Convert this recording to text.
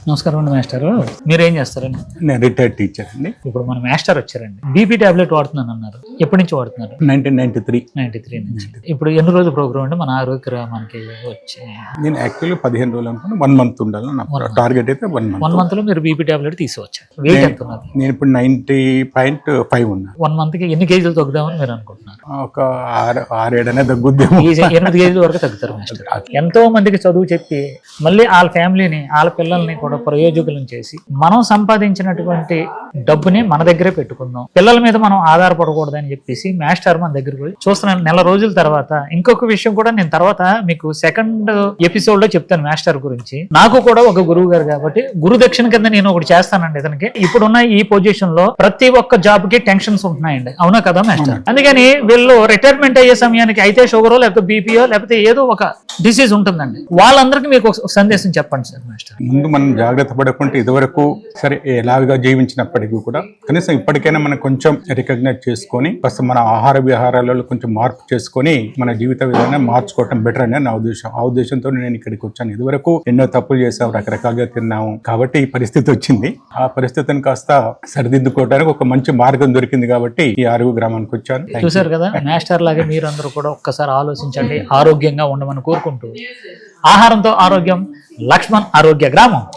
నమస్కారం అండి మాస్టర్. మీరేం చేస్తారండి? నేను రిటైర్డ్ టీచర్ అండి. ఇప్పుడు మన మాస్టర్ వచ్చారండి. బీపీ టాబ్లెట్ వాడుతున్నాను అన్నారు. ఎప్పటి నుంచి వాడుతున్నారు? 1993 నుంచి. ఇప్పుడు ఎన్ని రోజుల ప్రోగ్రామ్ అండి మన ఆరోగ్యగ్రామానికి వచ్చి? నేను యాక్చువల్లీ 15 రోజులు అనుకుని 1 month ఉండాలి. నా టార్గెట్ అయితే 1 month. 1 month లో మీరు బీపీ టాబ్లెట్ తీసుకొచ్చారు. వెయిట్ ఎంత ఉన్నారు? నేను ఇప్పుడు 90.5 ఉన్నా. 1 month కి ఎన్ని కేజీలు తగ్గుదామని మీరు అనుకుంటున్నారు? ఒక 6-7 అనేది తగ్గుద్దేమో. 8 కేజీల వరకు తగ్గుతారు మాస్టర్. ఎంతో మందికి చదువు చెప్పి మళ్ళీ వాళ్ళ ఫ్యామిలీని వాళ్ళ పిల్లల్ని కూడా ప్రయోజకులను చేసి మనం సంపాదించినటువంటి డబ్బుని మన దగ్గరే పెట్టుకుందాం, పిల్లల మీద మనం ఆధారపడకూడదని చెప్పేసి మాస్టర్ మన దగ్గరకు పోయి చూస్తున్నాను. నెల రోజుల తర్వాత ఇంకొక విషయం కూడా నేను తర్వాత మీకు సెకండ్ ఎపిసోడ్ లో చెప్తాను మాస్టర్ గురించి. నాకు కూడా ఒక గురువు గారు కాబట్టి గురుదక్షిణ కింద నేను ఒకటి చేస్తానండి ఇతనికి. ఇప్పుడున్న ఈ పొజిషన్ లో ప్రతి ఒక్క జాబ్ కి టెన్షన్స్ ఉంటున్నాయండి, అవునా కదా మాస్టర్? అందుకని వీళ్ళు రిటైర్మెంట్ అయ్యే సమయానికి అయితే షుగరో లేకపోతే బీపీఓ లేకపోతే ఏదో ఒక డిసీజ్ ఉంటుందండి. వాళ్ళందరికీ మీకు ఒక సందేశం చెప్పండి సార్ మాస్టర్. ముందు మనం జాగ్రత్త పడకుంటే ఇదివరకు సరే ఎలాగా జీవించినప్పటికీ కూడా కనీసం ఇప్పటికైనా మనం కొంచెం రికగ్నైజ్ చేసుకొని ఫస్ట్ మన ఆహార విహారాలలో కొంచెం మార్పు చేసుకొని మన జీవిత విధానం మార్చుకోవటం బెటర్ అని నా ఉద్దేశం. ఆ ఉద్దేశంతో నేను ఇక్కడికి వచ్చాను. ఇదివరకు ఎన్నో తప్పులు చేసాం, రకరకాలుగా తిన్నాము, కాబట్టి ఈ పరిస్థితి వచ్చింది. ఆ పరిస్థితిని కాస్త సరిదిద్దుకోవడానికి ఒక మంచి మార్గం దొరికింది కాబట్టి ఈ ఆరోగ్య గ్రామానికి వచ్చాను. చూసారు కదా మాస్టర్ లాగా మీరందరూ కూడా ఒక్కసారి ఆలోచించండి, ఆరోగ్యంగా ఉండమని కోరుకుంటూ ఆహారంతో ఆరోగ్యం, లక్ష్మణ్ ఆరోగ్య గ్రామం.